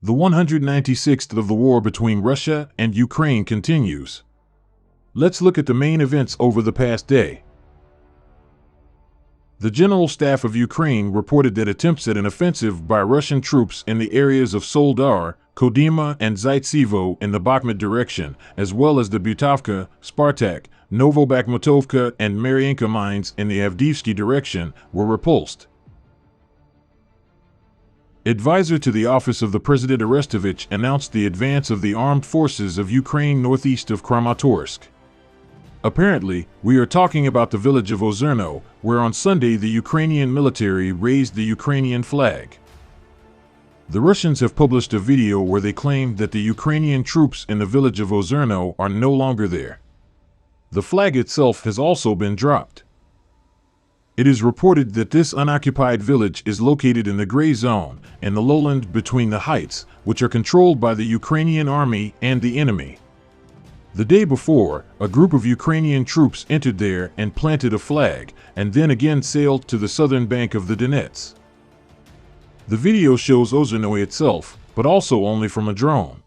The 196th of the war between Russia and Ukraine continues. Let's look at the main events over the past day. The General Staff of Ukraine reported that attempts at an offensive by Russian troops in the areas of Soledar, Kodyma, and Zaitsevo in the Bakhmut direction, as well as the Butovka, Spartak, Novobakhmutovka, and Mariinka mines in the Avdiivsky direction, were repulsed. Advisor to the office of the President Arestovich announced the advance of the armed forces of Ukraine northeast of Kramatorsk. Apparently, we are talking about the village of Ozerno, where on Sunday the Ukrainian military raised the Ukrainian flag. The Russians have published a video where they claim that the Ukrainian troops in the village of Ozerno are no longer there. The flag itself has also been dropped. It is reported that this unoccupied village is located in the gray zone, in the lowland between the heights, which are controlled by the Ukrainian army and the enemy. The day before, a group of Ukrainian troops entered there and planted a flag, and then again sailed to the southern bank of the Donets. The video shows Ozerno itself, but also only from a drone.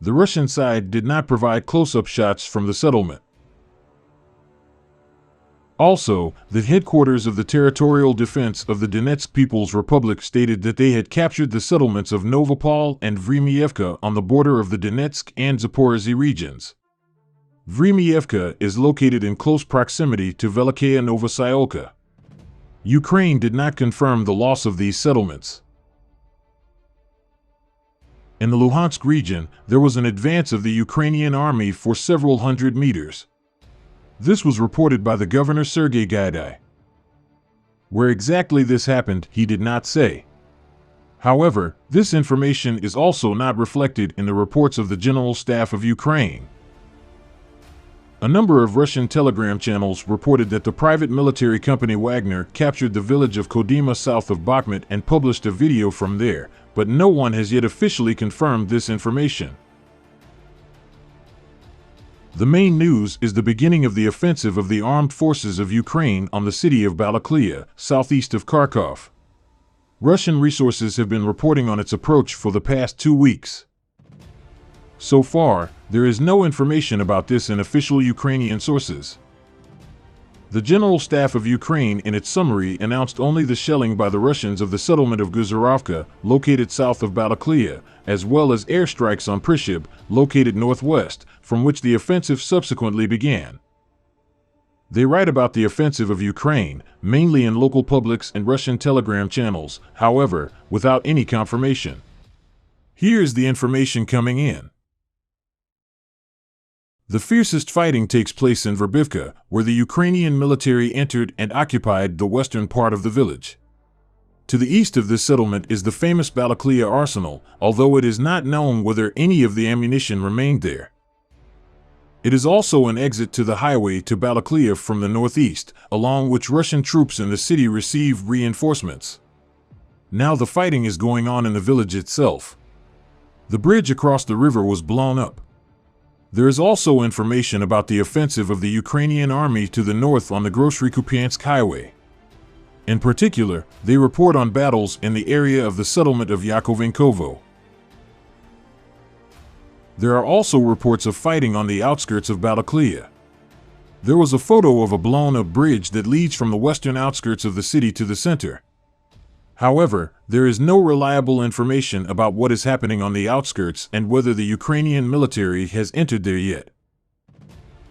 The Russian side did not provide close-up shots from the settlement. Also, the headquarters of the Territorial Defense of the Donetsk People's Republic stated that they had captured the settlements of Novopol and Vremyevka on the border of the Donetsk and Zaporozhye regions. Vremyevka is located in close proximity to Velikaya Novosayolka. Ukraine did not confirm the loss of these settlements. In the Luhansk region, there was an advance of the Ukrainian army for several hundred meters. This was reported by the governor Sergei Gaidai. Where exactly this happened, he did not say. However, this information is also not reflected in the reports of the General Staff of Ukraine. A number of Russian telegram channels reported that the private military company Wagner captured the village of Kodyma south of Bakhmut and published a video from there, but no one has yet officially confirmed this information. The main news is the beginning of the offensive of the armed forces of Ukraine on the city of Balaklia, southeast of Kharkov. Russian resources have been reporting on its approach for the past 2 weeks. So far, there is no information about this in official Ukrainian sources. The General Staff of Ukraine in its summary announced only the shelling by the Russians of the settlement of Guzarovka, located south of Balaklia, as well as airstrikes on Prishib, located northwest, from which the offensive subsequently began. They write about the offensive of Ukraine, mainly in local publics and Russian telegram channels, however, without any confirmation. Here's the information coming in. The fiercest fighting takes place in Verbivka, where the Ukrainian military entered and occupied the western part of the village. To the east of this settlement is the famous Balaklia arsenal, although it is not known whether any of the ammunition remained there. It is also an exit to the highway to Balaklia from the northeast, along which Russian troops in the city receive reinforcements. Now the fighting is going on in the village itself. The bridge across the river was blown up. There is also information about the offensive of the Ukrainian army to the north on the Groshry-Kupiansk highway. In particular, they report on battles in the area of the settlement of Yakovenkovo. There are also reports of fighting on the outskirts of Balaklia. There was a photo of a blown-up bridge that leads from the western outskirts of the city to the center. However, there is no reliable information about what is happening on the outskirts and whether the Ukrainian military has entered there yet.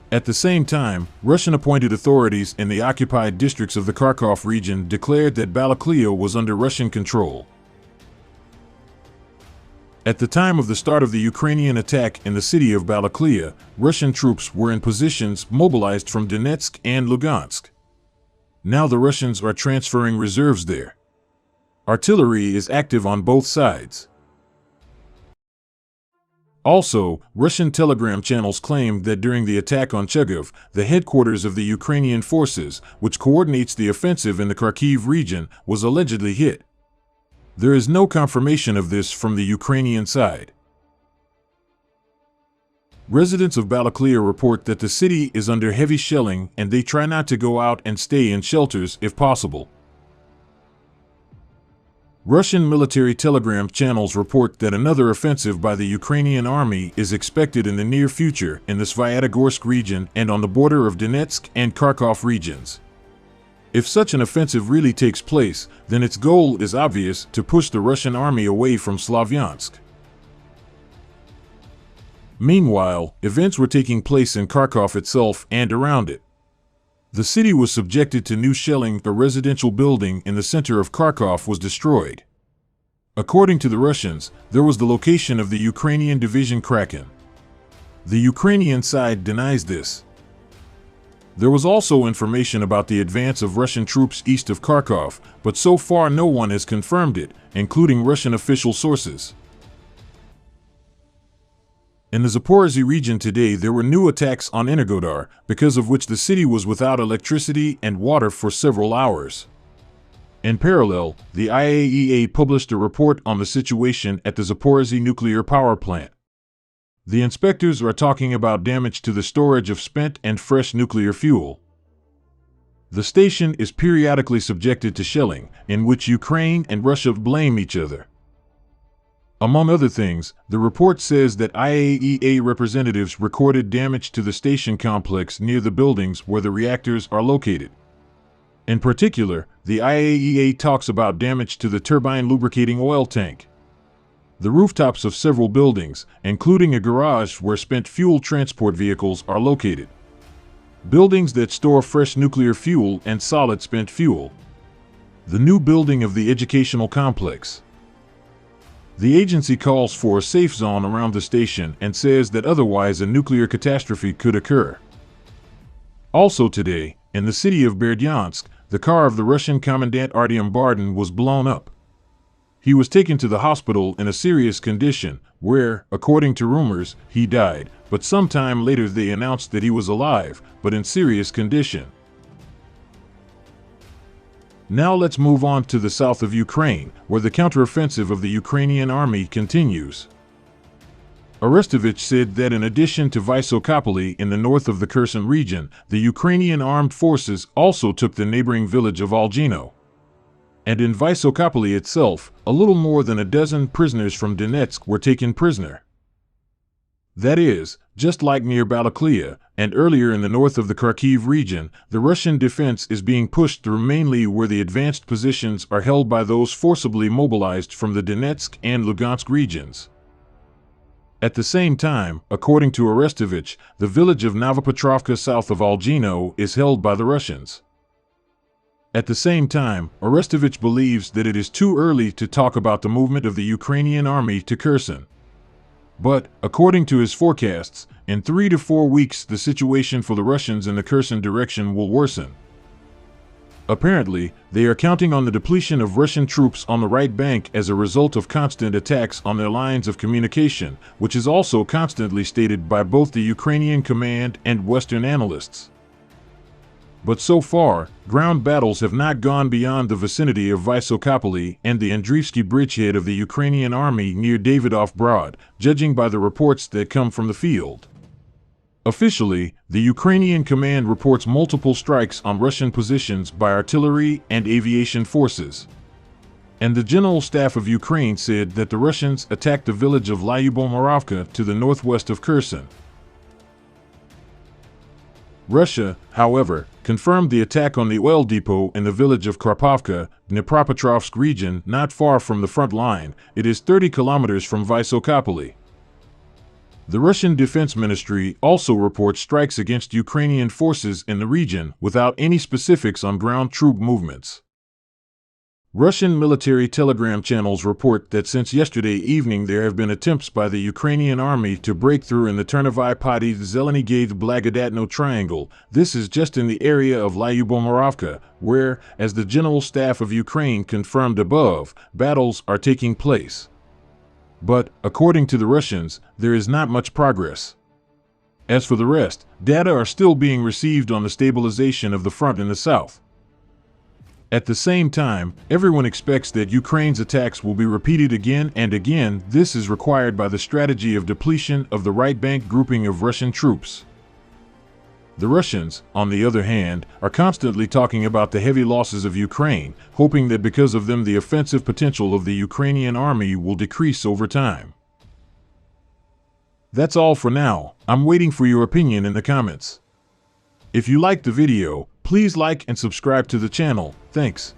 At the same time, Russian-appointed authorities in the occupied districts of the Kharkov region declared that Balaklia was under Russian control. At the time of the start of the Ukrainian attack in the city of Balaklia, Russian troops were in positions mobilized from Donetsk and Lugansk. Now the Russians are transferring reserves there. Artillery is active on both sides. Also, Russian telegram channels claimed that during the attack on Chegov, the headquarters of the Ukrainian forces, which coordinates the offensive in the Kharkiv region, was allegedly hit. There is no confirmation of this from the Ukrainian side. Residents of Balaklia report that the city is under heavy shelling and they try not to go out and stay in shelters if possible. Russian military telegram channels report that another offensive by the Ukrainian army is expected in the near future in the Svyatogorsk region and on the border of Donetsk and Kharkov regions. If such an offensive really takes place, then its goal is obvious: to push the Russian army away from Slavyansk. Meanwhile, events were taking place in Kharkov itself and around it. The city was subjected to new shelling. A residential building in the center of Kharkov was destroyed. According to the Russians, there was the location of the Ukrainian division Kraken. The Ukrainian side denies this. There was also information about the advance of Russian troops east of Kharkov, but so far no one has confirmed it, including Russian official sources. In the Zaporozhye region today, there were new attacks on Energodar, because of which the city was without electricity and water for several hours. In parallel, the IAEA published a report on the situation at the Zaporozhye nuclear power plant. The inspectors are talking about damage to the storage of spent and fresh nuclear fuel. The station is periodically subjected to shelling, in which Ukraine and Russia blame each other. Among other things, the report says that IAEA representatives recorded damage to the station complex near the buildings where the reactors are located. In particular, the IAEA talks about damage to the turbine lubricating oil tank, the rooftops of several buildings, including a garage where spent fuel transport vehicles are located, buildings that store fresh nuclear fuel and solid spent fuel, the new building of the educational complex. The agency calls for a safe zone around the station and says that otherwise a nuclear catastrophe could occur. Also today, in the city of Berdyansk, the car of the Russian commandant Artyom Bardin was blown up. He was taken to the hospital in a serious condition, where, according to rumors, he died, but sometime later they announced that he was alive, but in serious condition. Now let's move on to the south of Ukraine, where the counteroffensive of the Ukrainian army continues. Arestovich said that in addition to Vysokopolye in the north of the Kherson region, the Ukrainian armed forces also took the neighboring village of Olgino. And in Vysokopolye itself, a little more than a dozen prisoners from Donetsk were taken prisoner. That is, just like near Balaklia, and earlier in the north of the Kharkiv region, the Russian defense is being pushed through mainly where the advanced positions are held by those forcibly mobilized from the Donetsk and Lugansk regions. At the same time, according to Arestovich, the village of Novopetrovka south of Olgino is held by the Russians. At the same time, Arestovich believes that it is too early to talk about the movement of the Ukrainian army to Kherson. But, according to his forecasts, in 3 to 4 weeks the situation for the Russians in the Kherson direction will worsen. Apparently, they are counting on the depletion of Russian troops on the right bank as a result of constant attacks on their lines of communication, which is also constantly stated by both the Ukrainian command and Western analysts. But so far, ground battles have not gone beyond the vicinity of Vysokopolye and the Andriivsky bridgehead of the Ukrainian army near Davidov Brod, judging by the reports that come from the field. Officially, the Ukrainian command reports multiple strikes on Russian positions by artillery and aviation forces. And the General Staff of Ukraine said that the Russians attacked the village of Lyubomirovka to the northwest of Kherson. Russia, however, confirmed the attack on the oil depot in the village of Karpovka, Dnipropetrovsk region, not far from the front line. It is 30 kilometers from Vysokopolye. The Russian Defense Ministry also reports strikes against Ukrainian forces in the region without any specifics on ground troop movements. Russian military telegram channels report that since yesterday evening there have been attempts by the Ukrainian army to break through in the Ternivy-Padi-Zelenigate-Blagodatno triangle. This is just in the area of Lyubomirovka, where, as the General Staff of Ukraine confirmed above, battles are taking place. But, according to the Russians, there is not much progress. As for the rest, data are still being received on the stabilization of the front in the south. At the same time, everyone expects that Ukraine's attacks will be repeated again and again. This is required by the strategy of depletion of the right bank grouping of Russian troops. The Russians, on the other hand, are constantly talking about the heavy losses of Ukraine, hoping that because of them the offensive potential of the Ukrainian army will decrease over time. That's all for now. I'm waiting for your opinion in the comments. If you liked the video, please like and subscribe to the channel. Thanks.